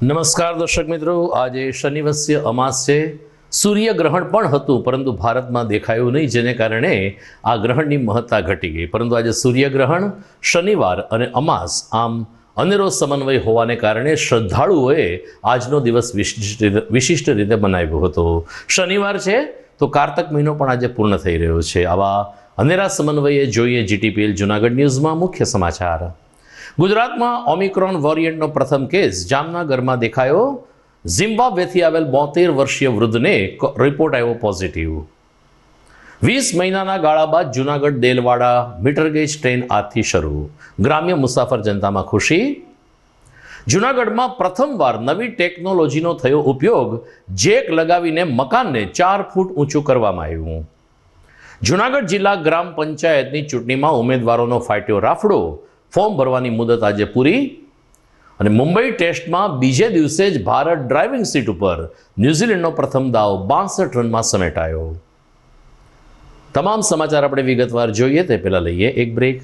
નમસ્કાર દર્શક મિત્રો, આજે શનિવસ્ય અમાસ છે. સૂર્યગ્રહણ પણ હતું, પરંતુ ભારતમાં દેખાયું નહીં, જેને કારણે આ ગ્રહણની મહત્તા ઘટી ગઈ. પરંતુ આજે સૂર્યગ્રહણ, શનિવાર અને અમાસ, આમ અનેરો સમન્વય હોવાને કારણે શ્રદ્ધાળુઓએ આજનો દિવસ વિશિષ્ટ રીતે મનાવ્યો હતો. શનિવાર છે તો કારતક મહિનો પણ આજે પૂર્ણ થઈ રહ્યો છે. આવા અનેરા સમન્વયે જોઈએ જીટીપીએલ જૂનાગઢ ન્યૂઝમાં મુખ્ય સમાચાર. ગુજરાતમાં ઓમિક્રોન વેરિયન્ટનો પ્રથમ કેસ જામનગરમાં દેખાયો. ઝિમ્બાબ્વેથી આવેલ 72 વર્ષીય વૃદ્ધને રિપોર્ટ આવ્યો પોઝિટિવ. 20 મહિનાના ગાળા બાદ જૂનાગઢ દેલવાડા મીટરગેજ ટ્રેન આજથી શરૂ. ગ્રામ્ય મુસાફર જનતામાં ખુશી. જૂનાગઢમાં પ્રથમવાર નવી ટેકનોલોજીનો થયો ઉપયોગ. જેક લગાવીને મકાનને 4 ફૂટ ઊંચું કરવામાં આવ્યું. જૂનાગઢ જિલ્લા ગ્રામ પંચાયતની ચૂંટણીમાં ઉમેદવારોનો ફાટ્યો રાફડો. ફોર્મ ભરવાની મુદત આજે પૂરી. અને મુંબઈ ટેસ્ટમાં બીજે દિવસે જ ભારત ડ્રાઇવિંગ સીટ ઉપર. ન્યૂઝીલેન્ડનો પ્રથમ દાવ 62 રનમાં સમેટાયો. તમામ સમાચાર આપણે વિગતવાર જોઈએ તે પહેલા લઈએ એક બ્રેક.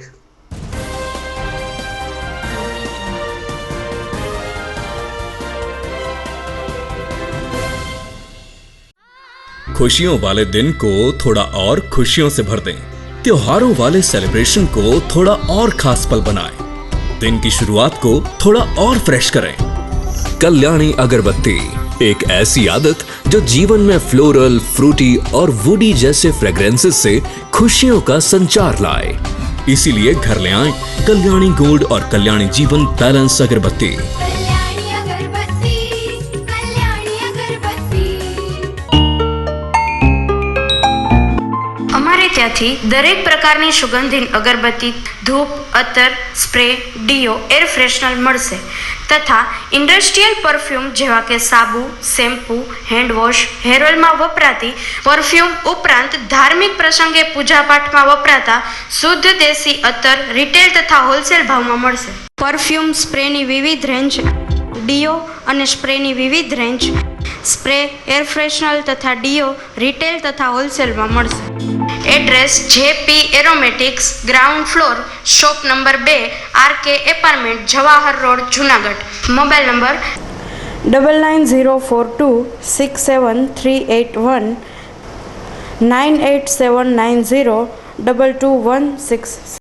खुशियों वाले दिन को थोड़ा और खुशियों से भर दें. त्योहारों वाले सेलिब्रेशन को थोड़ा और खास पल बनाएं. दिन की शुरुआत को थोड़ा और फ्रेश करें. कल्याणी अगरबत्ती, एक ऐसी आदत जो जीवन में फ्लोरल, फ्रूटी और वुडी जैसे फ्रेग्रेंसेस से खुशियों का संचार लाए. इसीलिए घर ले आएं कल्याणी गोल्ड और कल्याणी जीवन बैलेंस अगरबत्ती. ત્યાંથી દરેક પ્રકારની સુગંધિત અગરબત્તી, ધૂપ, અત્તર, સ્પ્રે, ડીઓ, એર ફ્રેશનર મળશે તથા ઇન્ડસ્ટ્રીયલ પરફ્યુમ જેવા કે સાબુ, શેમ્પૂ, હેન્ડવોશ, હેર ઓઇલમાં વપરાતી પરફ્યુમ ઉપરાંત ધાર્મિક પ્રસંગે પૂજાપાઠમાં વપરાતા શુદ્ધ દેશી અત્તર રિટેલ તથા હોલસેલ ભાવમાં મળશે. પરફ્યુમ સ્પ્રેની વિવિધ રેન્જ, ડીઓ અને સ્પ્રેની વિવિધ રેન્જ, સ્પ્રે, એર ફ્રેશનર તથા ડીઓ રિટેલ તથા હોલસેલમાં મળશે. Address JP aromatics, ground floor, shop number 2, RK apartment, Jawahar road, Junagadh. Mobile number 9904267381 9879022166.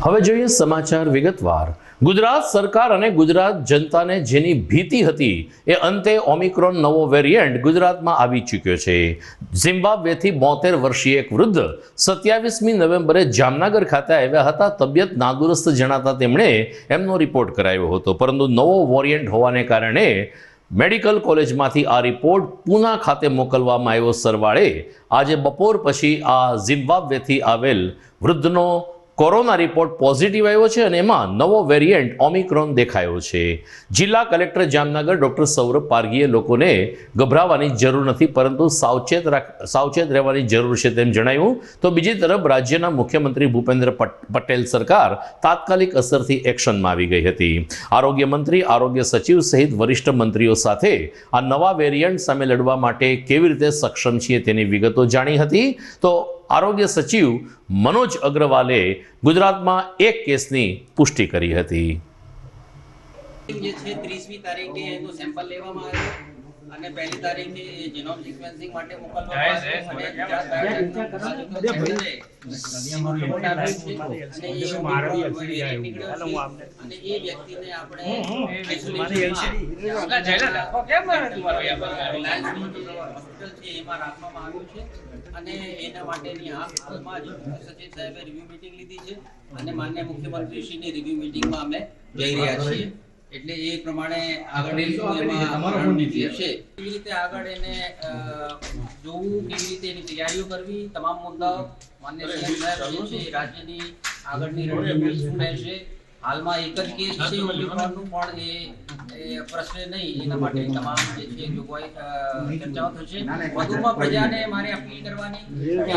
હવે જોઈએ સમાચાર વિગતવાર. ગુજરાત સરકાર અને ગુજરાત જનતાને જેની ભીતિ હતી એ અંતે ઓમિક્રોન નવો વેરિયન્ટ ગુજરાતમાં આવી ચૂક્યો છે. ઝિમ્બાબ્વેથી 72 વર્ષીય એક વૃદ્ધ 27મી નવેમ્બરે જામનગર ખાતે આવ્યા હતા. તબિયત નાદુરસ્ત જણાતા તેમણે એમનો રિપોર્ટ કરાવ્યો હતો, પરંતુ નવો વેરિયન્ટ હોવાને કારણે મેડિકલ કોલેજમાંથી આ રિપોર્ટ પૂના ખાતે મોકલવામાં આવ્યો. સરવાળે આજે બપોર પછી આ ઝિમ્બાબ્વેથી આવેલ વૃદ્ધનો કોરોના રિપોર્ટ પોઝિટિવ આવ્યો છે અને એમાં નવો વેરિયન્ટ ઓમિક્રોન દેખાયો છે. જિલ્લા કલેક્ટર જામનગર ડૉક્ટર સૌરભ પારગીએ લોકોને ગભરાવાની જરૂર નથી, પરંતુ સાવચેત રહેવાની જરૂર છે તેમ જણાવ્યું. તો બીજી તરફ રાજ્યના મુખ્યમંત્રી ભૂપેન્દ્ર પટેલ સરકાર તાત્કાલિક અસરથી એક્શનમાં આવી ગઈ હતી. આરોગ્ય મંત્રી, આરોગ્ય સચિવ સહિત વરિષ્ઠ મંત્રીઓ સાથે આ નવા વેરિયન્ટ સામે લડવા માટે કેવી રીતે સક્ષમ છીએ તેની વિગતો જાણી હતી. તો આરોગ્ય સચિવ મનોજ અગ્રવાલે ગુજરાતમાં એક કેસની પુષ્ટિ કરી હતી. જે છે 30મી તારીખે એનું સેમ્પલ લેવામાં આવ્યું અને 1લી તારીખે જીનોમ સિક્વેન્સિંગ માટે મોકલવામાં આવ્યું અને ગુજરાત બાયોટેકનો અને એ વ્યક્તિને આપણે હોસ્પિટલ છે એમાં રાખવામાં આવ્યું છે અને એના માટેની હાલમાં જ સચિવ સાહેબે રિવ્યુ મીટિંગ લીધી છે અને માનનીય મુખ્યમંત્રીશ્રીની રિવ્યુ મીટિંગમાં અમે જઈ રહ્યા છીએ. એટલે એ પ્રમાણે આગળ એમાં રણનીતિ હશે. કેવી રીતે આગળ એને જોવું, કેવી રીતે એની તૈયારીઓ કરવી, તમામ મુદ્દાઓ માન્ય સીએમ સાહેબ જે છે રાજ્યની આગળની રણનીતિ શું રહેશે. હાલમાં એક જ કેસ છે ઓમિક્રોનનું, પણ એ પ્રશ્ન નહીં, એના માટે તમામ જે છે જોગવાઈ ચર્ચાઓ થશે. વધુમાં પ્રજાને મારે અપીલ કરવાની કે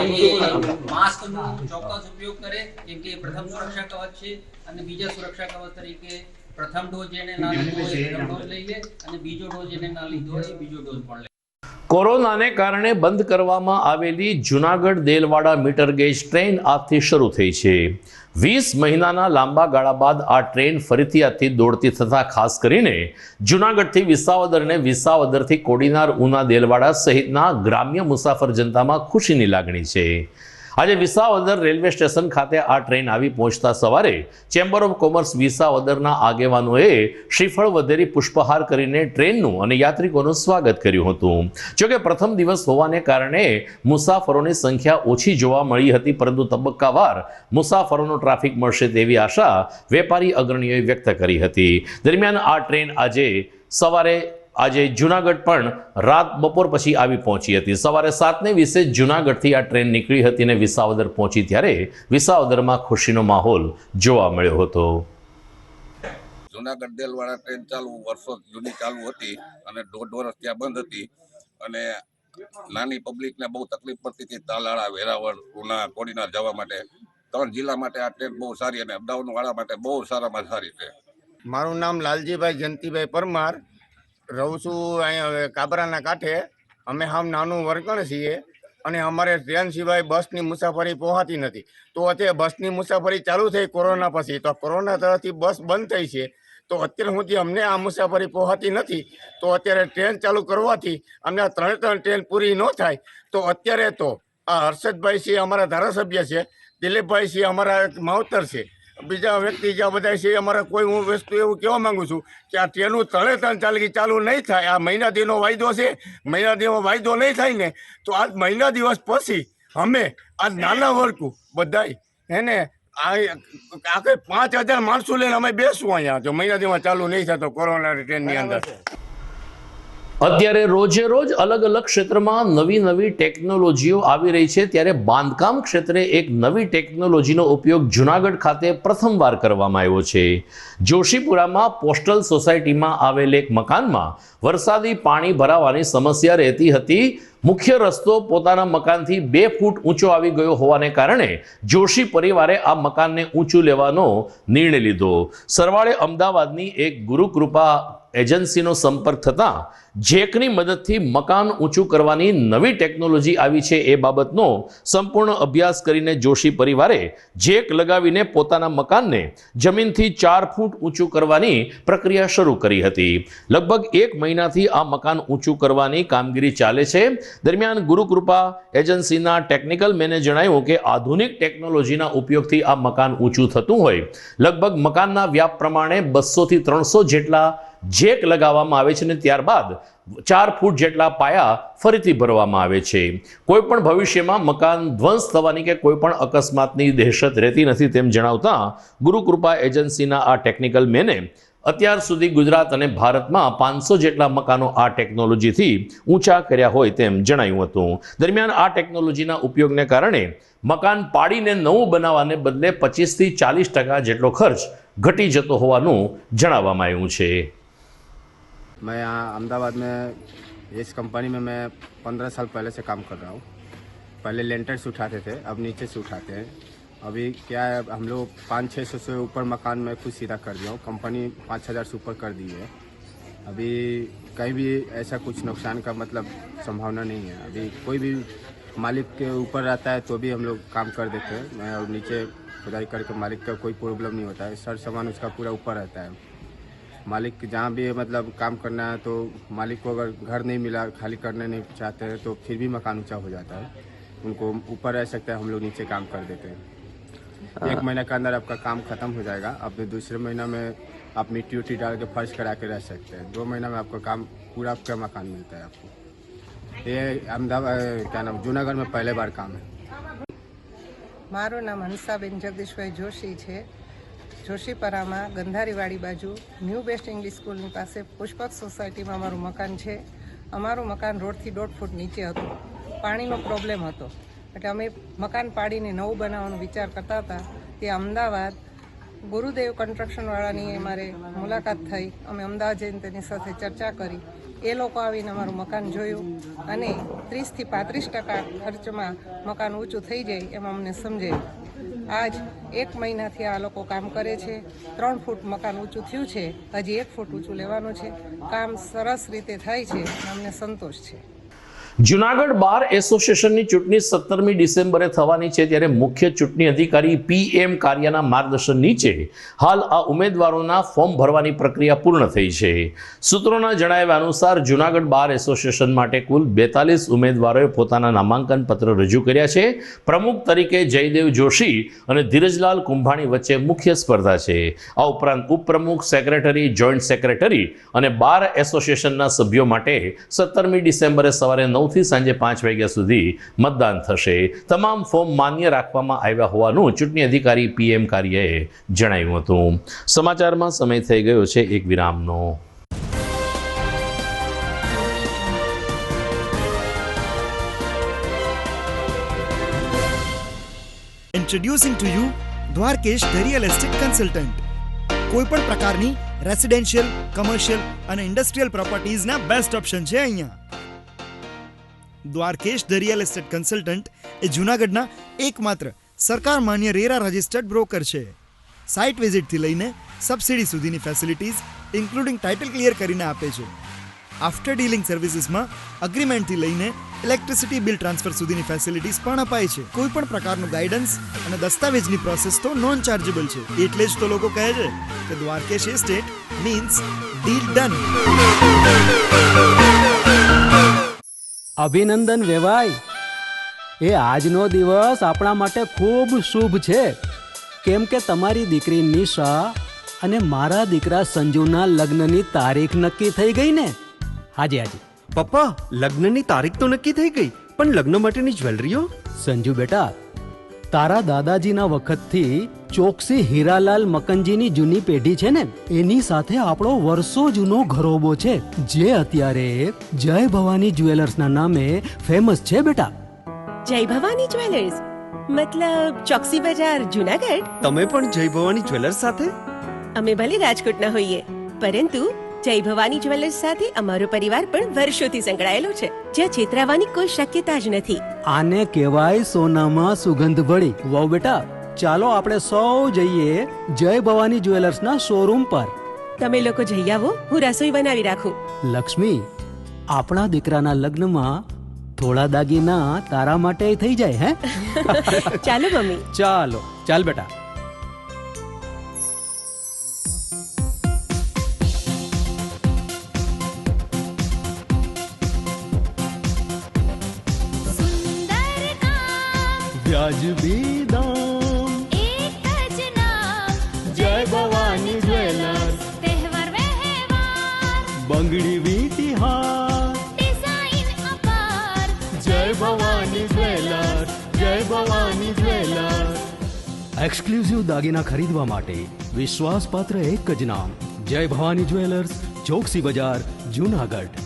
માસ્કનો ચોક્કસ ઉપયોગ કરે, કેમ કે પ્રથમ સુરક્ષા કવચ છે અને બીજા સુરક્ષા કવચ તરીકે પ્રથમ ડોઝ જેને ના લીધો હોય પ્રથમ ડોઝ લઈ લે અને બીજો ડોઝ જેને ના લીધો હોય બીજો ડોઝ પણ લે. કોરોનાને કારણે બંધ કરવામાં આવેલી Junagadh Delwada metre gauge train આજથી શરૂ થઈ છે. 20 મહિનાના લાંબા ગાળા બાદ આ ટ્રેન ફરીથી આજથી દોડતી થતા ખાસ કરીને જૂનાગઢથી વિસાવદર અને વિસાવદરથી કોડીનાર, ઉના, દેલવાડા સહિતના ગ્રામ્ય મુસાફર જનતામાં ખુશીની લાગણી છે. આજે વિસાવદર રેલવે સ્ટેશન ખાતે આ ટ્રેન આવી પહોંચતા સવારે ચેમ્બર ઓફ કોમર્સ વિસાવદરના આગેવાનોએ શ્રીફળ વધેરી પુષ્પહાર કરીને ટ્રેનનું અને યાત્રિકોનું સ્વાગત કર્યું હતું. જોકે પ્રથમ દિવસ હોવાને કારણે મુસાફરોની સંખ્યા ઓછી જોવા મળી હતી, પરંતુ તબક્કાવાર મુસાફરોનો ટ્રાફિક મળશે તેવી આશા વેપારી અગ્રણીઓએ વ્યક્ત કરી હતી. દરમિયાન આ ટ્રેન આજે જૂનાગઢ પણ બપોર પછી આવી પહોંચી હતી. સવારે 7:20 જૂનાગઢથી આ ટ્રેન નીકળી હતી અને વિસાવદર પહોંચી ત્યારે વિસાવદરમાં ખુશીનો માહોલ જોવા મળ્યો હતો. જૂનાગઢ દેલવાડા ટ્રેન વર્ષો જૂની ચાલુ હતી અને 1.5 વર્ષ ત્યાં બંધ હતી અને નાની પબ્લિકને બહુ તકલીફ પડતી હતી. તાલાળા, વેરાવળ, ઉના, કોડીનાર જવા માટે 3 જિલ્લા માટે આ ટ્રેન બહુ સારી અને અમદાવાદ વાળા માટે બહુ સારામાં સારી છે. મારું નામ લાલજીભાઈ જયંતિભાઈ પરમાર, રહું છું અહીંયા કાબરાના કાંઠે. અમે હાવ નાનું વર્ગણ છીએ અને અમારે ટ્રેન સિવાય બસની મુસાફરી પહોંચતી નથી. તો અત્યારે બસની મુસાફરી ચાલુ થઈ કોરોના પછી, તો કોરોના તરફથી બસ બંધ થઈ છે. તો અત્યારે સુધી અમને આ મુસાફરી પહોંચતી નથી. તો અત્યારે ટ્રેન ચાલુ કરવાથી અમને આ 3 ટ્રેન પૂરી ન થાય. તો અત્યારે તો આ હર્ષદભાઈ છે અમારા ધારાસભ્ય છે, દિલીપભાઈ છે અમારા માવતર છે, બીજા વ્યક્તિ જ્યાં બધા છે અમારા કોઈ, હું વસ્તુ એવું કહેવા માંગુ છું કે આ ટ્રેનું 3 ચાલુ નહીં થાય. આ મહિના દીનો વાયદો છે, મહિના દીનો વાયદો નહીં થાય ને તો આ મહિના દિવસ પછી અમે આ નાના વર્ગો બધાય એને આખે 5000 માણસો લઈને અમે બેસવું અહીંયા, જો મહિના દીમાં ચાલુ નહીં થતો કોરોના ટ્રેનની અંદર. અત્યારે રોજે રોજ અલગ અલગ ક્ષેત્રમાં નવી ટેકનોલોજીઓ આવી રહી છે, ત્યારે બાંધકામ ક્ષેત્રે એક નવી ટેકનોલોજીનો ઉપયોગ જૂનાગઢ ખાતે પ્રથમવાર કરવામાં આવ્યો છે. જોશીપુરામાં પોસ્ટલ સોસાયટીમાં આવેલ એક મકાનમાં વરસાદી પાણી ભરાવાની સમસ્યા રહેતી હતી. મુખ્ય રસ્તો પોતાના મકાનથી 2 ફૂટ ઊંચો આવી ગયો હોવાને કારણે જોશી પરિવારે આ મકાનને ઊંચું લેવાનો નિર્ણય લીધો. સરવાળે અમદાવાદની એક ગુરુકૃપા એજન્સીનો સંપર્ક થતાં જેકની મદદથી મકાન ઊંચું કરવાની નવી ટેકનોલોજી આવી છે એ બાબતનો સંપૂર્ણ અભ્યાસ કરીને જોશી પરિવારે જેક લગાવીને પોતાના મકાનને જમીનથી 4 ફૂટ ઊંચું કરવાની પ્રક્રિયા શરૂ કરી હતી. લગભગ 1 મહિનાથી આ મકાન ઊંચું કરવાની કામગીરી ચાલે છે. દરમિયાન ગુરુકૃપા એજન્સીના ટેકનિકલ મેને જણાવ્યું કે આધુનિક ટેકનોલોજીના ઉપયોગથી આ મકાન ઊંચું થતું હોય. લગભગ મકાનના વ્યાપ પ્રમાણે 200 થી 300 જેટલા જેક લગાવવામાં આવે છે અને ત્યારબાદ 4 ફૂટ જેટલા પાયા ફરીથી ભરવામાં આવે છે. કોઈ પણ ભવિષ્યમાં મકાન ધ્વંસ થવાની કે કોઈ પણ અકસ્માતની દહેશત રહેતી નથી તેમ જણાવતા ગુરુકૃપા એજન્સીના આ ટેકનિકલ મેને અત્યાર સુધી ગુજરાત અને ભારતમાં 500 જેટલા મકાનો આ ટેકનોલોજીથી ઊંચા કર્યા હોય તેમ જણાવ્યું હતું. દરમિયાન આ ટેકનોલોજીના ઉપયોગને કારણે મકાન પાડીને નવું બનાવવાને બદલે 25 થી 40% જેટલો ખર્ચ घटी जतो होवानुं जणाववामां आव्युं छे. मैं यहाँ अहमदाबाद में इस कंपनी में मैं 15 साल पहले से काम कर रहा हूँ. पहले लेंटर से उठाते थे, अब नीचे से उठाते हैं. अभी क्या है, हम लोग 500-600 से ऊपर मकान में खुद सीधा कर दिया हूँ. कंपनी 5,000 से ऊपर कर दी है. अभी कहीं भी ऐसा कुछ नुकसान का मतलब संभावना नहीं है. अभी कोई भी मालिक के ऊपर रहता है तो भी हम लोग काम कर देते हैं. मैं और नीचे खुदाई करके मालिक का कोई प्रॉब्लम नहीं होता है. सर सामान उसका पूरा ऊपर रहता है. मालिक जहाँ भी मतलब काम करना है तो मालिक को अगर घर नहीं मिला, खाली करने नहीं चाहते हैं तो फिर भी मकान ऊंचा हो जाता है. उनको ऊपर रह सकता है, हम लोग नीचे काम कर देते हैं. 1 महीने के अंदर आपका काम ख़त्म हो जाएगा. अब दूसरे महीना में आप मिट्टी उट्टी डाल के फर्श करा के रह सकते हैं. 2 महीना में आपका काम पूरा आपका मकान मिलता है आपको. ये अहमदाबाद क्या नाम जूनागढ़ में पहले बार काम है. મારું નામ હંસાબેન જગદીશભાઈ જોશી છે. જોશીપરામાં ગંધારીવાડી બાજુ ન્યૂ બેસ્ટ ઇંગ્લિશ સ્કૂલની પાસે પુષ્પક સોસાયટીમાં અમારું મકાન છે. અમારું મકાન રોડથી 1.5 ફૂટ નીચે હતું. પાણીનો પ્રોબ્લેમ હતો એટલે અમે મકાન પાડીને નવું બનાવવાનો વિચાર કરતા હતા. તે અમદાવાદ ગુરુદેવ કન્સ્ટ્રક્શનવાળાની અમારે મુલાકાત થઈ. અમે અમદાવાદ જઈને તેની સાથે ચર્ચા કરી. એ લોકો આવીને અમારું મકાન જોયું અને 30 થી 35% ખર્ચમાં મકાન ઊંચું થઈ જાય એમ અમને સમજાયું. આજ 1 મહિનાથી આ લોકો કામ કરે છે. 3 ફૂટ મકાન ઊંચું થયું છે, હજી 1 ફૂટ ઊંચું લેવાનું છે. કામ સરસ રીતે થાય છે, અમને સંતોષ છે. જૂનાગઢ બાર એસોસિએશનની ચૂંટણી 17મી ડિસેમ્બરે થવાની છે ત્યારે મુખ્ય ચૂંટણી અધિકારી PM કારિયાના માર્ગદર્શન નીચે હાલ આ ઉમેદવારોના ફોર્મ ભરવાની પ્રક્રિયા પૂર્ણ થઈ છે. સૂત્રોના જણાવ્યા અનુસાર જૂનાગઢ બાર એસોસિએશન માટે કુલ 42 ઉમેદવારોએ પોતાના નામાંકન પત્ર રજૂ કર્યા છે. પ્રમુખ તરીકે જયદેવ જોશી અને ધીરજલાલ કુંભાણી વચ્ચે મુખ્ય સ્પર્ધા છે. આ ઉપરાંત ઉપપ્રમુખ, સેક્રેટરી, જોઈન્ટ સેક્રેટરી અને બાર એસોસિએશનના સભ્યો માટે 17મી ડિસેમ્બરે સવારે 9 થી સાંજે 5 વાગ્યા સુધી મતદાન થશે. તમામ ફોર્મ માન્ય રાખવામાં આવ્યા હોવાનું ચૂંટણી અધિકારી PM કારિયાએ જણાવ્યું હતું. સમાચારમાં સમય થઈ ગયો છે એક વિરામનો. Introducing to you Dwarkesh the real estate consultant. કોઈપણ પ્રકારની રેસિડેન્શિયલ, કમર્શિયલ અને ઇન્ડસ્ટ્રીયલ પ્રોપર્ટીઝના બેસ્ટ ઓપ્શન છે અહીંયા. Dwarkesh the real estate consultant એ જૂનાગઢના એકમાત્ર સરકાર માન્ય રેરા રજિસ્ટર્ડ બ્રોકર છે. સાઇટ વિઝિટથી લઈને સબસિડી સુધીની ફેસિલિટીઝ ઇન્ક્લુડિંગ ટાઇટલ ક્લિયર કરીને આપે છે. આફ્ટર ડીલિંગ સર્વિસીસમાં અગ્રીમેન્ટથી લઈને ઇલેક્ટ્રિસિટી બિલ ટ્રાન્સફર સુધીની ફેસિલિટીઝ પણ અપાય છે. કોઈ પણ પ્રકારનું ગાઈડન્સ અને દસ્તાવેજની પ્રોસેસ તો નોન ચાર્જેબલ છે. એટલે જ તો લોકો કહે છે કે Dwarkesh estate means deal done. અભિનંદન વેવાઈ, એ આજનો દિવસ આપણા માટે ખૂબ શુભ છે કેમ કે તમારી દીકરી નિશા અને મારા દીકરા સંજુના લગ્નની તારીખ નક્કી થઈ ગઈ ને. હાજી હાજી પપ્પા, લગ્નની તારીખ તો નક્કી થઈ ગઈ, પણ લગ્ન માટેની જ્વેલરીઓ? સંજુ બેટા, તારા દાદાજીના વખતથી ચોકસી હીરાલાલ મકનજીની જૂની પેઢી છે ને, એની સાથે આપણો વર્ષો જૂનો ઘરોબો છે જે અત્યારે જય ભવાની જ્વેલર્સના નામે ફેમસ છે બેટા. જય ભવાની જ્વેલર્સ મતલબ ચોકસી બજાર જૂનાગઢ? તમે પણ જય ભવાની જ્વેલર્સ સાથે? અમે ભલે રાજકોટના હોઈએ પરંતુ જય ભવાની જ્વેલર્સ સાથે અમારો પરિવાર પણ વર્ષોથી સંકળાયેલો છે, જ્યાં છેતરાવાની કોઈ શક્યતા જ નથી. આને કહેવાય સોનામાં સુગંધ ભળી. વાવ બેટા, ચાલો આપણે સૌ જઈએ જય ભવાની જ્વેલર્સના શોરૂમ પર. તમે લોકો જઈ આવો, હું રસોઈ બનાવી રાખું. લક્ષ્મી, આપણા દીકરાના લગ્નમાં થોડા દાગીના તારા માટે થઈ જાય હે? ચાલો મમ્મી. ચાલો ચાલ બેટા. વ્યાજબી દામ, એક જ નામ, જય ભવાની જ્વેલર્સ, તહેવાર વ્યવહાર, બંગડી વીટી હાર, ડિઝાઇન અપાર, જય ભવાની જ્વેલર્સ, જય ભવાની જ્વેલર્સ. એક્સક્લુઝિવ દાગીના ખરીદવા માટે વિશ્વાસપાત્ર એક જ નામ, જય ભવાની જ્વેલર્સ, ચોકસી બજાર, જૂનાગઢ.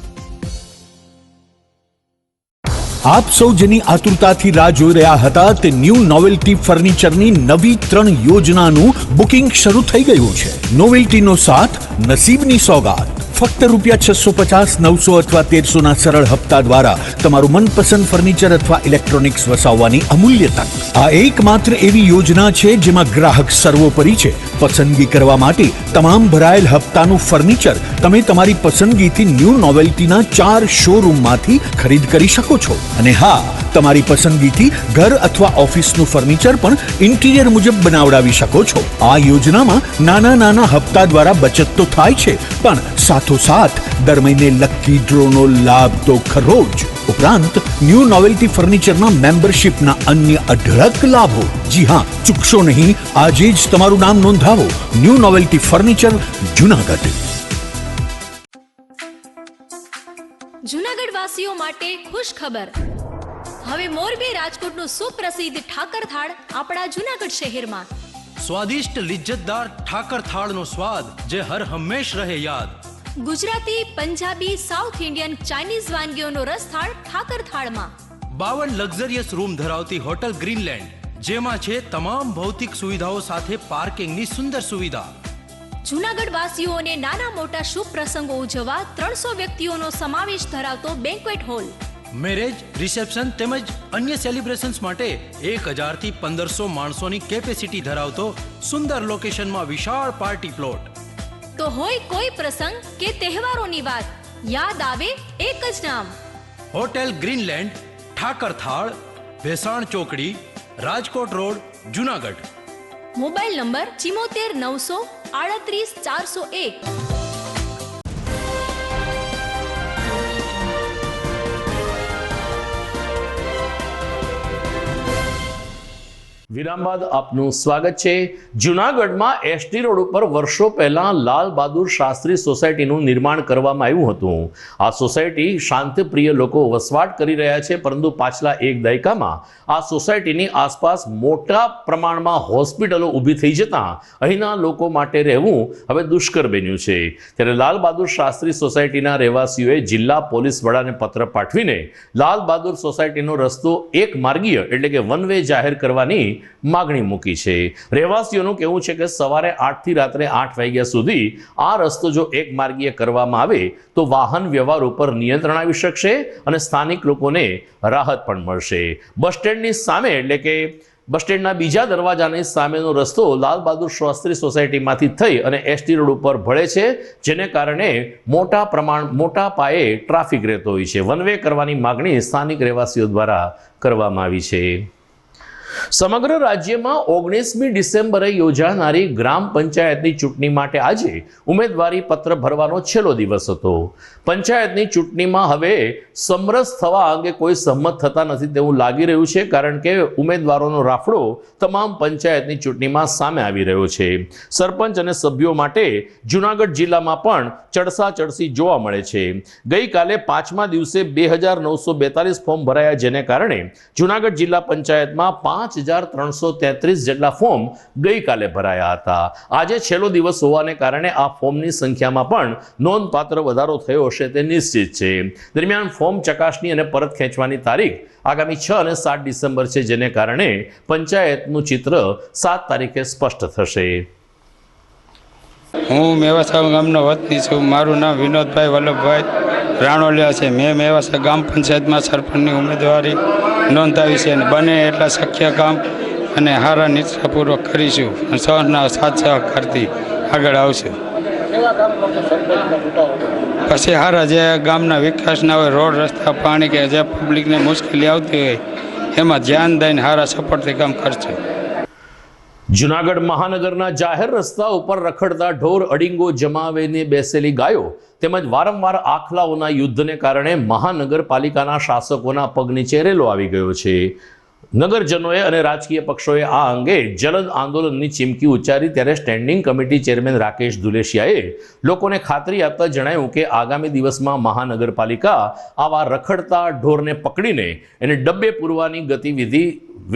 આપ સૌ જેની આતુરતાથી રાહ જોઈ રહ્યા હતા તે ન્યૂ નોવેલ્ટી ફર્નિચરની નવી 3 યોજનાનું બુકિંગ શરૂ થઈ ગયું છે. નોવેલ્ટીનો સાથ, નસીબની સોગાત. ફક્ત ₹650, 900 અથવા 1300ના સરળ હપ્તા દ્વારા તમારું મનપસંદ ફર્નિચર અથવા ઇલેક્ટ્રોનિક્સ વસાવવાની અમૂલ્ય તક. આ એકમાત્ર એવી યોજના છે જેમાં ગ્રાહક સર્વોપરી છે. પસંદગી કરવા માટે તમામ ભરાયેલ હપ્તાનું ફર્નિચર તમે તમારી પસંદગીથી ન્યૂ નોવેલ્ટીના 4 શોરૂમમાંથી ખરીદ કરી શકો છો. અને હા, તમારી પસંદગીથી ઘર અથવા ઓફિસનું ફર્નિચર પણ ઇન્ટિરિયર મુજબ બનાવડાવી શકો છો. આ યોજનામાં નાના નાના હપ્તા દ્વારા બચત તો થાય છે, પણ સાથોસાથ દર મહિને લકી ડ્રોનો લાભ તો ખરો જ. ઉપરાંત ન્યૂ નોવેલ્ટી ફર્નિચરના મેમ્બરશિપના અન્ય અઢળક લાભો. જી હા, ચૂકશો નહીં, આજે જ તમારું નામ નોંધાવો. New novelty furniture, Junagadh. Junagadh વાસીઓ માટે ખુશ ખબર. હવે મોરબી રાજકોટનું સુપ્રસિદ્ધ ઠાકર થાળ આપણા જૂનાગઢ શહેરમાં. સ્વાદિષ્ટ લિજ્જતદાર ઠાકર થાળનો સ્વાદ જે હર હંમેશ રહે યાદ. Gujarati, Punjabi, south Indian, Chinese વાનગીઓનો રસથાળ ઠાકર થાળમાં. 52 લક્ઝરિયસ રૂમ ધરાવતી હોટલ ગ્રીનલેન્ડ, જેમાં છે તમામ ભૌતિક સુવિધાઓ સાથે પાર્કિંગની સુંદર સુવિધા. જૂનાગઢ વાસીઓને નાના મોટા શુભ પ્રસંગો ઉજવવા 300 વ્યક્તિઓનો સમાવેશ ધરાવતો બેન્ક્વેટ હોલ. મેરેજ, રિસેપ્શન તેમજ અન્ય સેલિબ્રેશન્સ માટે 1000 થી 1500 માણસોની કેપેસિટી ધરાવતો સુંદર લોકેશનમાં વિશાળ પાર્ટી પ્લોટ. તો હોય કોઈ પ્રસંગ કે તહેવારોની વાત, યાદ આવે એક જ નામ, હોટેલ ગ્રીનલેન્ડ, ઠાકર થાળ, ભેસાણ ચોકડી, Rajkot road, Junagadh. Mobile number 74 900 38 401. વિરામ બાદ આપનું સ્વાગત છે. જૂનાગઢમાં એસટી રોડ ઉપર વર્ષો પહેલા લાલ બહાદુર શાસ્ત્રી સોસાયટીનું નિર્માણ કરવામાં આવ્યું હતું. આ સોસાયટી શાંતિપ્રિય લોકો વસવાટ કરી રહ્યા છે, પરંતુ પાછલા એક દાયકામાં આ સોસાયટીની આસપાસ મોટા પ્રમાણમાં હોસ્પિટલો ઊભી થઈ જતાં અહીંના લોકો માટે રહેવું હવે દુષ્કર બન્યું છે. ત્યારે લાલ બહાદુર શાસ્ત્રી સોસાયટીના રહેવાસીઓએ જિલ્લા પોલીસ વડાને પત્ર પાઠવીને લાલ બહાદુર સોસાયટીનો રસ્તો એક માર્ગીય એટલે કે વન વે જાહેર કરવાની માગણી મૂકી છે. રહેવાસીઓનું કહેવું છે કે સવારે 8 થી રાત્રે 8 વાગ્યા સુધી આ રસ્તો જો એક માર્ગીય કરવામાં આવે તો વાહન વ્યવહાર ઉપર નિયંત્રણ આવી શકશે અને સ્થાનિક લોકોને રાહત પણ મળશે. બસ સ્ટેન્ડની સામે એટલે કે બસ સ્ટેન્ડના બીજા દરવાજાની સામેનો રસ્તો લાલ બહાદુર શાસ્ત્રી સોસાયટીમાંથી થઈ અને એસટી રોડ ઉપર ભળે છે, જેને કારણે મોટા પાયે ટ્રાફિક રહેતો હોય છે. વન વે કરવાની માગણી સ્થાનિક રહેવાસીઓ દ્વારા કરવામાં આવી છે. સમગ્ર રાજ્યમાં 19મી ડિસેમ્બરે યોજાનારી ગ્રામ પંચાયતની ચૂંટણી માટે આજે ઉમેદવારી પત્ર ભરવાનો છેલ્લો દિવસ હતો. પંચાયતની ચૂંટણીમાં હવે સમરસ થવા અંગે કોઈ સહમત થતા નથી તેવું લાગી રહ્યું છે, કારણ કે ઉમેદવારોનો રાફડો તમામ પંચાયતની ચૂંટણીમાં સામે આવી રહ્યો છે. સરપંચ અને સભ્યો માટે જૂનાગઢ જિલ્લામાં પણ ચડસાચડસી જોવા મળે છે. ગઈકાલે 5મા દિવસે 2942 ફોર્મ ભરાયા, જેને કારણે જૂનાગઢ જિલ્લા પંચાયતમાં 5333 જેટલા ફોર્મ ગઈકાલે ભરાયા હતા. આજે છેલ્લો દિવસ હોવાને કારણે આ ફોર્મની સંખ્યામાં પણ નોંધપાત્ર વધારો થયો હશે તે નિશ્ચિત છે. દરમિયાન ફોર્મ ચકાસણી અને પરત ખેંચવાની તારીખ આગામી 6 અને 7 ડિસેમ્બર છે, જેને કારણે પંચાયતનું ચિત્ર 7 તારીખે સ્પષ્ટ થશે. હું મેવાસા ગામનો વતની છું. મારું નામ વિનોદભાઈ વલ્લભભાઈ રાણોલિયા છે. મેં મેવાસા ગામ પંચાયતમાં સરપંચની ઉમેદવારી નોંધાવી છે અને બને એટલા શક્ય કામ અને સારા નિષ્ઠાપૂર્વક કરીશું અને સૌના સાથ સહકારથી આગળ આવશે. પછી હારા જે ગામના વિકાસના હોય, રોડ રસ્તા, પાણી કે જે પબ્લિકને મુશ્કેલી આવતી હોય એમાં ધ્યાન દઈને હારા સપોર્ટથી કામ કરશે. જૂનાગઢ મહાનગરના જાહેર રસ્તા ઉપર રખડતા ઢોર, અડીંગો જમાવીને બેસેલી ગાયો તેમજ વારંવાર આખલાઓના યુદ્ધને કારણે મહાનગરપાલિકાના શાસકોના પગ નીચે રેલો આવી ગયો છે. નગરજનોએ અને રાજકીય પક્ષોએ આ અંગે જલદ આંદોલનની ચીમકી ઉચ્ચારી ત્યારે સ્ટેન્ડિંગ કમિટી ચેરમેન રાકેશ દુલેશિયાએ લોકોને ખાતરી આપતા જણાવ્યું કે આગામી દિવસમાં મહાનગરપાલિકા આવા રખડતા ઢોરને પકડીને એને ડબ્બે પૂરવાની ગતિવિધિ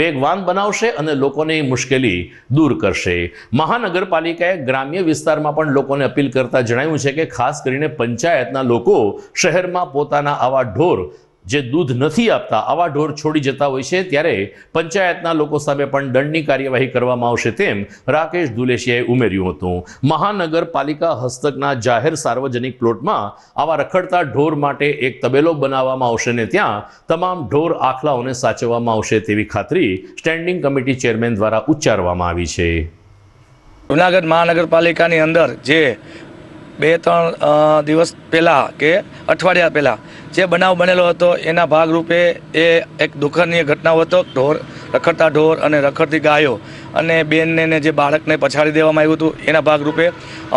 વેગવાન બનાવશે અને લોકોની મુશ્કેલી દૂર કરશે. મહાનગરપાલિકાએ ગ્રામ્ય વિસ્તારમાં પણ લોકોને અપીલ કરતા જણાવ્યું છે કે ખાસ કરીને પંચાયતના લોકો શહેરમાં પોતાના આવા ઢોર જે દૂધ નથી આપતા આવા ઢોર છોડી જતા હોય છે ત્યારે પંચાયતના લોકો સામે પણ દંડની કાર્યવાહી કરવામાં આવશે તેમ રાકેશ દુલેશિયાએ ઉમેર્યું હતું. મહાનગરપાલિકા હસ્તકના જાહેર સાર્વજનિક પ્લોટમાં આવા રખડતા ઢોર માટે એક તબેલો બનાવવામાં આવશે ને ત્યાં તમામ ઢોર આખલાઓને સાચવવામાં આવશે તેવી ખાતરી સ્ટેન્ડિંગ કમિટી ચેરમેન દ્વારા ઉચ્ચારવામાં આવી છે. જૂનાગઢ મહાનગરપાલિકાની અંદર જે 2-3 દિવસ પહેલાં કે અઠવાડિયા પહેલાં જે બનાવ બનેલો હતો એના ભાગરૂપે એ એક દુઃખનીય ઘટના હતો. રખડતા ઢોર અને રખડતી ગાયો અને બેનને જે બાળકને પછાડી દેવામાં આવ્યું હતું એના ભાગરૂપે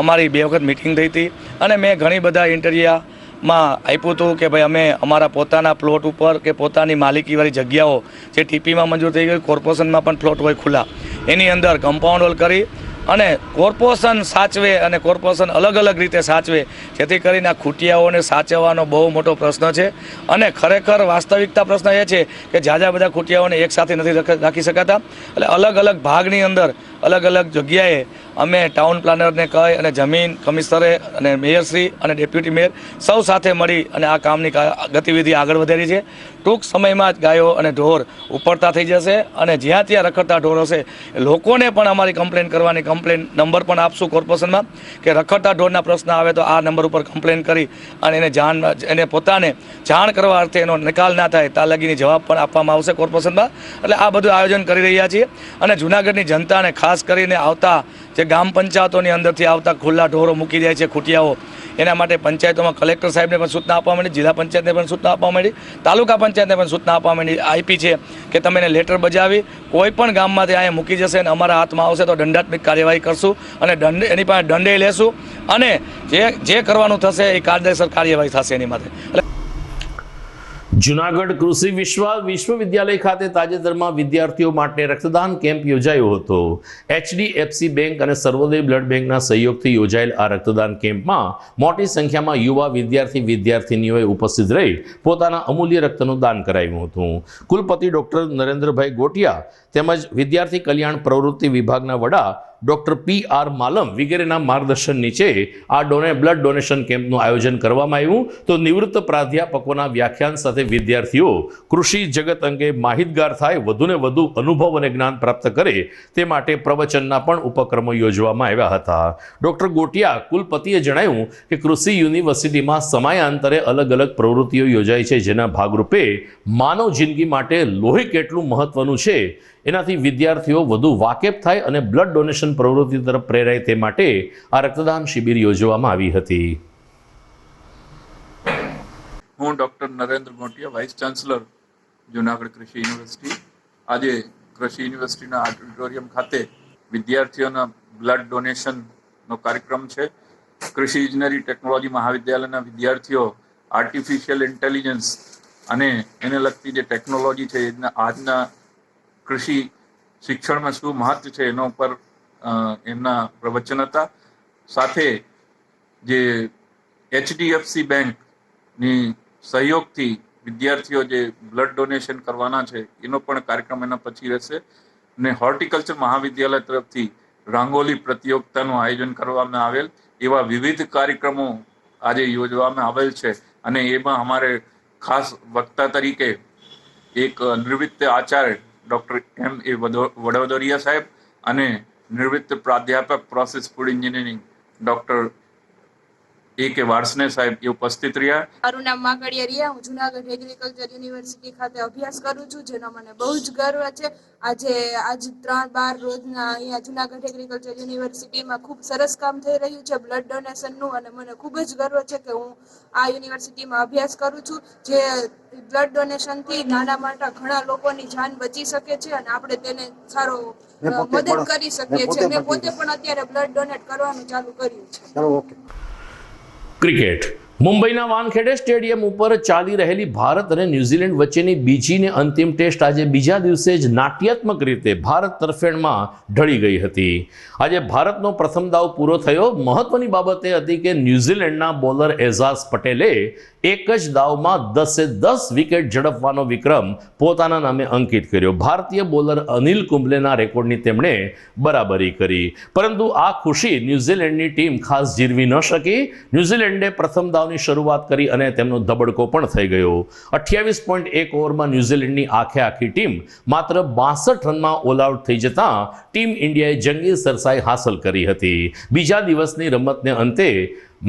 અમારી 2 વખત મિટિંગ થઈ હતી અને મેં ઘણી બધા ઇન્ટરવ્યુમાં આપ્યું હતું કે ભાઈ અમે અમારા પોતાના પ્લોટ ઉપર કે પોતાની માલિકીવાળી જગ્યાઓ જે ટીપીમાં મંજૂર થઈ ગઈ, કોર્પોરેશનમાં પણ પ્લોટ હોય ખુલ્લા, એની અંદર કમ્પાઉન્ડ વોલ કરી અને કોર્પોરેશન સાચવે અને કોર્પોરેશન અલગ અલગ રીતે સાચવે જેથી કરીને આ ખૂટિયાઓને સાચવવાનો બહુ મોટો પ્રશ્ન છે. અને ખરેખર વાસ્તવિકતા પ્રશ્ન એ છે કે જ્યાં બધા ખૂટિયાઓને એકસાથે નથી રાખી શકાતા, એટલે અલગ અલગ ભાગની અંદર અલગ અલગ જગ્યાએ અમે ટાઉન પ્લાનરને કહી અને જમીન કમિશનરે અને મેયરશ્રી અને ડેપ્યુટી મેયર સૌ સાથે મળી અને આ કામની ગતિવિધિ આગળ વધેલી છે. ટૂંક સમયમાં જ ગાયો અને ઢોર ઉપડતા થઈ જશે અને જ્યાં ત્યાં રખડતા ઢોર હશે લોકોને પણ અમારી કમ્પ્લેન કરવાની કમ્પ્લેન નંબર પણ આપશું કોર્પોરેશનમાં કે રખડતા ઢોરના પ્રશ્ન આવે તો આ નંબર ઉપર કમ્પ્લેન કરી અને એને પોતાને જાણ કરવા અર્થે એનો નિકાલ ના થાય ત્યાં લગીની જવાબ પણ આપવામાં આવશે કોર્પોરેશનમાં. એટલે આ બધું આયોજન કરી રહ્યા છીએ અને જૂનાગઢની જનતાને ખાસ કરીને આવતા જે ગ્રામ પંચાયતોની અંદરથી આવતા ખુલ્લા ઢોરો મૂકી જાય છે ખૂટિયાઓ, એના માટે પંચાયતોમાં કલેક્ટર સાહેબને પણ સૂચના આપવા માંડી, જિલ્લા પંચાયતને પણ સૂચના આપવા માંડી, તાલુકા પંચાયતને પણ સૂચના આપવા માંડી આપી છે કે તમે એને લેટર બજાવી કોઈ પણ ગામમાંથી અહીંયા મૂકી જશે અને અમારા હાથમાં આવશે તો દંડાત્મક કાર્યવાહી કરશું અને એની પાસે દંડે લેશું અને જે કરવાનું થશે એ કાયદેસર કાર્યવાહી થશે એની માટે. જૂનાગઢ કૃષિ વિશ્વવિદ્યાલય ખાતે તાજેતરમાં વિદ્યાર્થીઓ માટે રક્તદાન કેમ્પ યોજાયો હતો. HDFC બેંક અને સર્વોદય બ્લડ બેંકના સહયોગથી યોજાયેલ આ રક્તદાન કેમ્પમાં મોટી સંખ્યામાં યુવા વિદ્યાર્થીનીઓએ ઉપસ્થિત રહી પોતાના અમૂલ્ય રક્તનું દાન કરાવ્યું હતું. કુલપતિ ડોક્ટર નરેન્દ્રભાઈ ગોટિયા તેમજ વિદ્યાર્થી કલ્યાણ પ્રવૃત્તિ વિભાગના વડા ડોક્ટર PR માલમ વગેરેના માર્ગદર્શન નીચે આ બ્લડ ડોનેશન કેમ્પનું આયોજન કરવામાં આવ્યું. તો નિવૃત્ત પ્રાધ્યાપકોના વ્યાખ્યાન સાથે વિદ્યાર્થીઓ કૃષિ જગત અંગે માહિતગાર થાય, વધુને વધુ અનુભવ અને જ્ઞાન પ્રાપ્ત કરે તે માટે પ્રવચનના પણ ઉપક્રમો યોજવામાં આવ્યા હતા. ડોક્ટર ગોટિયા કુલપતિએ જણાવ્યું કે કૃષિ યુનિવર્સિટીમાં સમયાંતરે અલગ અલગ પ્રવૃત્તિઓ યોજાય છે જેના ભાગરૂપે માનવ જિંદગી માટે લોહી કેટલું મહત્વનું છે એનાથી વિદ્યાર્થીઓ વધુ વાકેફ થાય અને બ્લડ ડોનેશન પ્રવૃત્તિ તરફ પ્રેરાય તે માટે આ રક્તદાન શિબિર યોજવામાં આવી હતી. હું doctor Narendra Gotiya, vice chancellor Junagadh Krishi university. આજે કૃષિ યુનિવર્સિટીના ઓડિટોરિયમ ખાતે વિદ્યાર્થીઓના બ્લડ ડોનેશનનો કાર્યક્રમ છે. કૃષિ ઇજનેરી ટેકનોલોજી મહાવિદ્યાલયના વિદ્યાર્થીઓ આર્ટિફિશિયલ ઇન્ટેલિજન્સ અને એને લગતી જે ટેકનોલોજી છે આજના કૃષિ શિક્ષણમાં શું મહત્વ છે એના ઉપર એમના પ્રવચન હતા. સાથે જે HDFC બેંકની સહયોગથી વિદ્યાર્થીઓ જે બ્લડ ડોનેશન કરવાના છે એનો પણ કાર્યક્રમ એના પછી રહેશે. અને હોર્ટિકલ્ચર મહાવિદ્યાલય તરફથી રંગોલી પ્રતિયોગિતાનું આયોજન કરવામાં આવેલ, એવા વિવિધ કાર્યક્રમો આજે યોજવામાં આવેલ છે. અને એમાં અમારે ખાસ વક્તા તરીકે એક નિવૃત્ત આચાર્ય ડૉક્ટર M.A. વડોદરિયા સાહેબ અને નિવૃત્ત પ્રાધ્યાપક પ્રોસેસ ફૂડ એન્જિનિયરિંગ ડૉક્ટર એ કે વાર્સને સાહેબ એ ઉપસ્થિત રહ્યા. મારું નામ માકડિયા રિયા, હું જુનાગઢ એગ્રીકલ્ચર યુનિવર્સિટી ખાતે અભ્યાસ કરું છું, જેનો મને બહુ જ ગર્વ છે. આજ 3-12 રોજના અહીંયા જુનાગઢ એગ્રીકલ્ચર યુનિવર્સિટીમાં ખૂબ સરસ કામ થઈ રહ્યું છે બ્લડ ડોનેશનનું, અને મને ખૂબ જ ગર્વ છે કે હું આ યુનિવર્સિટીમાં અભ્યાસ કરું છું. જે બ્લડ ડોનેશનથી નાના મોટા ઘણા લોકોની જાન બચી શકે છે અને આપણે તેને સારો મદદ કરી શકીએ છીએ. મેં પોતે પણ અત્યારે બ્લડ ડોનેટ કરવાનું ચાલુ કર્યું છે. ક્રિકેટ. મુંબઈના વાનખેડે સ્ટેડિયમ ઉપર ચાલી રહેલી ભારત અને ન્યૂઝીલેન્ડ વચ્ચેની બીજી ને અંતિમ ટેસ્ટ આજે બીજા દિવસે જ નાટ્યાત્મક રીતે ભારત તરફેણમાં ઢળી ગઈ હતી. આજે ભારતનો પ્રથમ દાવ પૂરો થયો. મહત્વની બાબત એ હતી કે ન્યૂઝીલેન્ડના બોલર એઝાઝ પટેલે એક જ દાવમાં 10 વિકેટ ઝડપવાનો વિક્રમ પોતાના નામે અંકિત કર્યો. ભારતીય બોલર અનિલ કુંબલેના રેકોર્ડની તેમણે બરાબરી કરી. પરંતુ આ ખુશી ન્યૂઝીલેન્ડની ટીમ ખાસ જીરવી ન શકી. ન્યૂઝીલેન્ડે પ્રથમ દાવની શરૂઆત કરી અને તેમનો ધબડકો પણ થઈ ગયો. 28.1 ઓવરમાં ન્યૂઝીલેન્ડની આખી ટીમ માત્ર 62 રનમાં ઓલ આઉટ થઈ જતા ટીમ ઇન્ડિયાએ જંગી સરસાઈ હાંસલ કરી હતી. બીજા દિવસની રમતને અંતે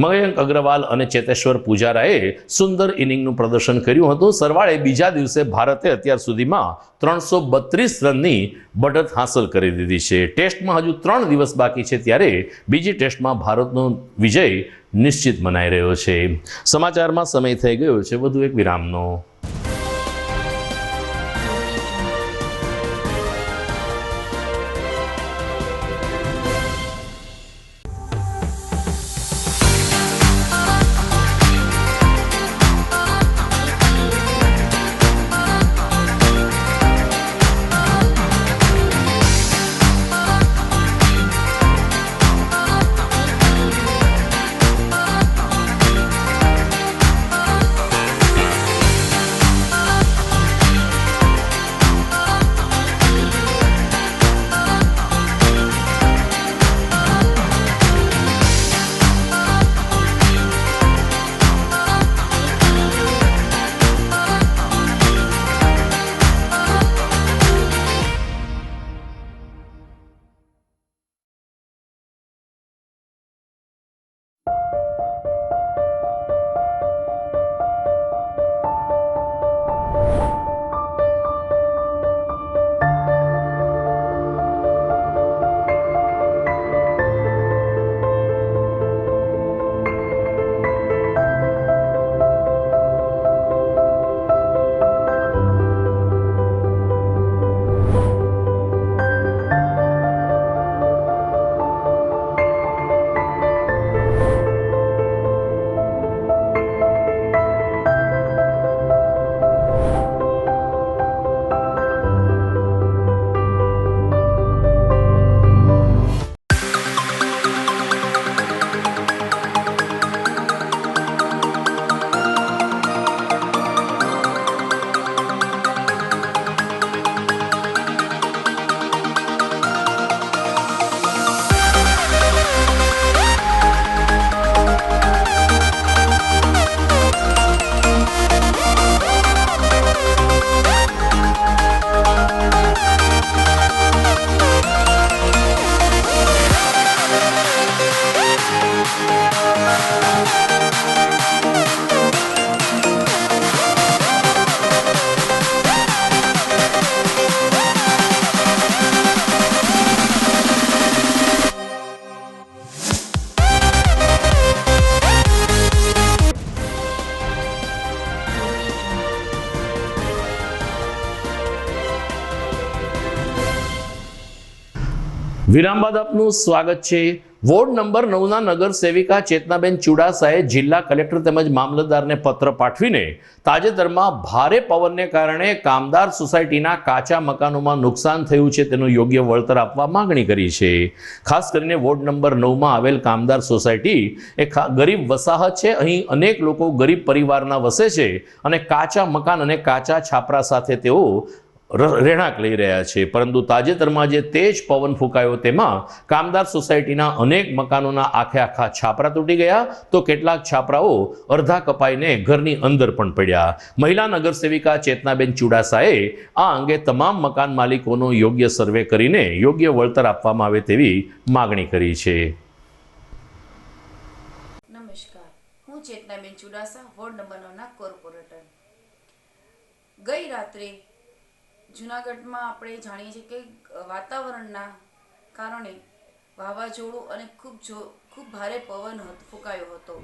મયંક અગ્રવાલ અને ચેતેશ્વર પૂજારાએ સુંદર ઇનિંગનું પ્રદર્શન કર્યું હતું. સરવાળે બીજા દિવસે ભારતે અત્યાર સુધીમાં 332 રનની બઢત હાંસલ કરી દીધી છે. ટેસ્ટમાં હજુ 3 દિવસ બાકી છે, ત્યારે બીજી ટેસ્ટમાં ભારતનો વિજય નિશ્ચિત મનાઈ રહ્યો છે. સમાચારમાં સમય થઈ ગયો છે વધુ એક વિરામનો. વિરામ બાદ આપનું સ્વાગત છે. વોર્ડ નંબર 9ના નગર સેવિકા ચેતનાબેન ચુડાસાએ જિલ્લા કલેક્ટર તેમજ મામલતદારને પત્ર પાઠવીને તાજેતરમાં ભારે પવનને કારણે કામદાર સોસાયટીના કાચા મકાનોમાં નુકસાન થયું છે તેનું યોગ્ય વળતર આપવા માંગણી કરી છે. ખાસ કરીને વોર્ડ નંબર 9માં આવેલ કામદાર સોસાયટી એ ગરીબ વસાહત છે. અહીં અનેક લોકો ગરીબ પરિવારના વસે છે અને કાચા મકાન અને કાચા છાપરા સાથે તેઓ રહેણાંક લઈ રહ્યા છે. પરંતુ તાજેતરમાં જે તેજ પવન ફૂંકાયો તેમાં કામદાર સોસાયટીના અનેક મકાનોના આખા છાપરા તૂટી ગયા, તો કેટલાક છાપરાઓ અડધા કપાઈને ઘરની અંદર પણ પડ્યા. મહિલા નગરસેવિકા ચેતનાબેન ચુડાસાએ આ અંગે તમામ મકાન માલિકોનો યોગ્ય સર્વે કરીને યોગ્ય વળતર આપવામાં આવે તેવી માગણી કરી છે. નમસ્કાર, ચેતનાબેન ચુડાસા, વોર્ડ નંબર 9ના કોર્પોરેટર. ગઈ રાત્રે જૂનાગઢમાં આપણે જાણીએ છીએ કે વાતાવરણના કારણે વાવાઝોડું અને ખૂબ ભારે પવન ફૂંકાયો હતો.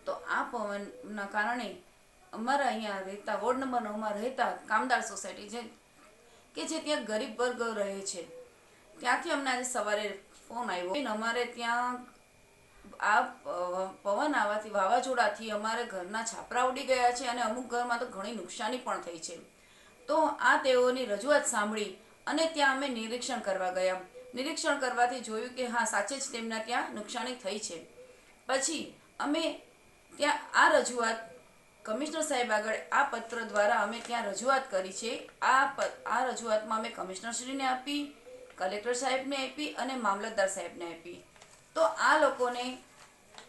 તો આ પવનના કારણે અમારા અહીંયા રહેતા વોર્ડ નંબર 9માં રહેતા કામદાર સોસાયટી જે ત્યાં ગરીબ વર્ગ રહે છે, ત્યાંથી અમને આજે સવારે ફોન આવ્યો. અમારે ત્યાં આ પવન આવવાથી, વાવાઝોડાથી અમારે ઘરના છાપરા ઉડી ગયા છે અને અમુક ઘરમાં તો ઘણી નુકસાની પણ થઈ છે. તો આ તેઓની રજૂઆત સાંભળી અને ત્યાં અમે નિરીક્ષણ કરવા ગયા. નિરીક્ષણ કરવાથી જોયું કે હા, સાચે જ તેમના ત્યાં નુકસાની થઈ છે. પછી અમે ત્યાં આ રજૂઆત કમિશનર સાહેબ આગળ આ પત્ર દ્વારા અમે ત્યાં રજૂઆત કરી છે. આ રજૂઆતમાં અમે કમિશનરશ્રીને આપી, કલેક્ટર સાહેબને આપી અને મામલતદાર સાહેબને આપી. તો આ લોકોને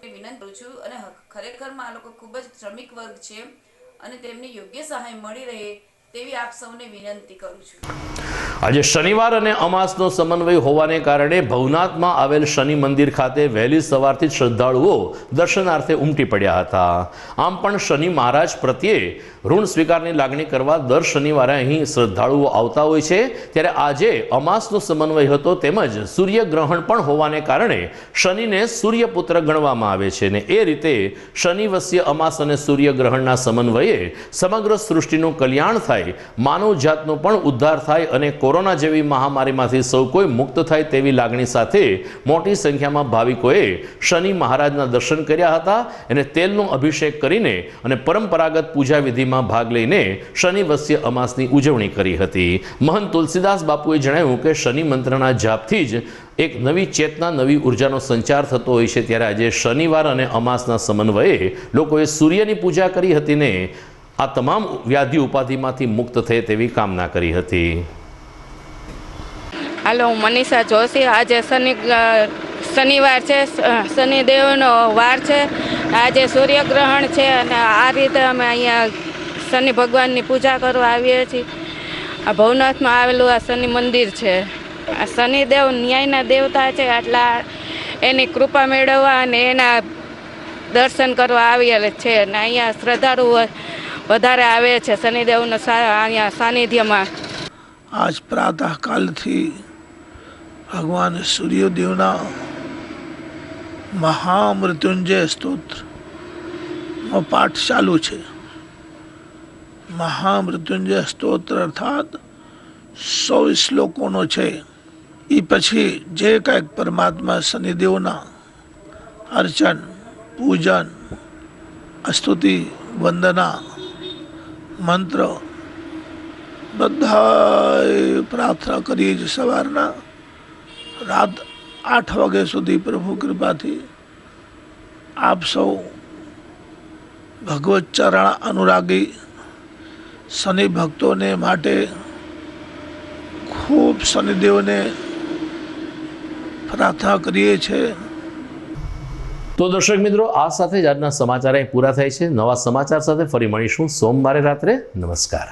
વિનંતી કરું છું અને ખરેખરમાં આ લોકો ખૂબ જ શ્રમિક વર્ગ છે અને તેમને યોગ્ય સહાય મળી રહે તેવી આપ સૌને વિનંતી કરું છું. આજે શનિવાર અને અમાસનો સમન્વય હોવાને કારણે ભવનાથમાં આવેલ શનિ મંદિર ખાતે વહેલી સવારથી જ શ્રદ્ધાળુઓ દર્શનાર્થે ઉમટી પડ્યા હતા. આમ પણ શનિ મહારાજ પ્રત્યે ઋણ સ્વીકારની લાગણી કરવા દર શનિવારે અહીં શ્રદ્ધાળુઓ આવતા હોય છે. ત્યારે આજે અમાસનો સમન્વય હતો, તેમજ સૂર્યગ્રહણ પણ હોવાને કારણે શનિને સૂર્યપુત્ર ગણવામાં આવે છે ને એ રીતે શનિવસ્ય અમાસ અને સૂર્યગ્રહણના સમન્વયે સમગ્ર સૃષ્ટિનું કલ્યાણ થાય, માનવ જાતનો પણ ઉદ્ધાર થાય અને કોરોના જેવી મહામારીમાંથી સૌ કોઈ મુક્ત થાય તેવી લાગણી સાથે મોટી સંખ્યામાં ભાવિકોએ શનિ મહારાજના દર્શન કર્યા હતા અને તેલનો અભિષેક કરીને અને પરંપરાગત પૂજા વિધિમાં ભાગ લઈને શનિવસ્ય અમાસની ઉજવણી કરી હતી. મહંત તુલસીદાસ બાપુએ જણાવ્યું કે શનિ મંત્રના જાપથી જ એક નવી ચેતના, નવી ઉર્જાનો સંચાર થતો હોય છે. ત્યારે આજે શનિવાર અને અમાસના સમન્વયે લોકોએ સૂર્યની પૂજા કરી હતી ને આ તમામ વ્યાધિ ઉપાધિમાંથી મુક્ત થાય તેવી કામના કરી હતી. હાલો, હું મનીષા જોશી. આજે શનિવાર છે, શનિદેવનો વાર છે. આજે સૂર્યગ્રહણ છે અને આ રીતે અમે અહીંયા શનિ ભગવાનની પૂજા કરવા આવીએ છીએ. આ ભવનાથમાં આવેલું આ શનિ મંદિર છે. આ શનિદેવ ન્યાયના દેવતા છે, એટલા એની કૃપા મેળવવા અને એના દર્શન કરવા આવેલ છે અને અહીંયા શ્રદ્ધાળુઓ વધારે આવે છે શનિદેવનો અહીંયા સાનિધ્યમાં. આજ પ્રાતઃકાલથી ભગવાન સૂર્યદેવના મહામૃત્યુંજય સ્તોત્રનો પાઠ ચાલુ છે. મહામૃત્યુંજય સ્તોત્ર અર્થાત 100 શ્લોકોનો છે. એ પછી જે કંઈક પરમાત્મા શનિદેવના અર્ચન, પૂજન, સ્તુતિ, વંદના, મંત્ર બધા પ્રાર્થના કરીએ છીએ. સવારના રાત 8 વાગ્યા સુધી પ્રભુ કૃપાથી આપ સૌ ભગવત ચરણ અનુરાગી શનિ ભક્તોને માટે ખૂબ શનિદેવને પ્રાર્થના કરીએ છીએ. તો દર્શક મિત્રો, આ સાથે જ આજના સમાચાર અહીં પૂરા થાય છે. નવા સમાચાર સાથે ફરી મળીશું સોમવારે રાત્રે. નમસ્કાર.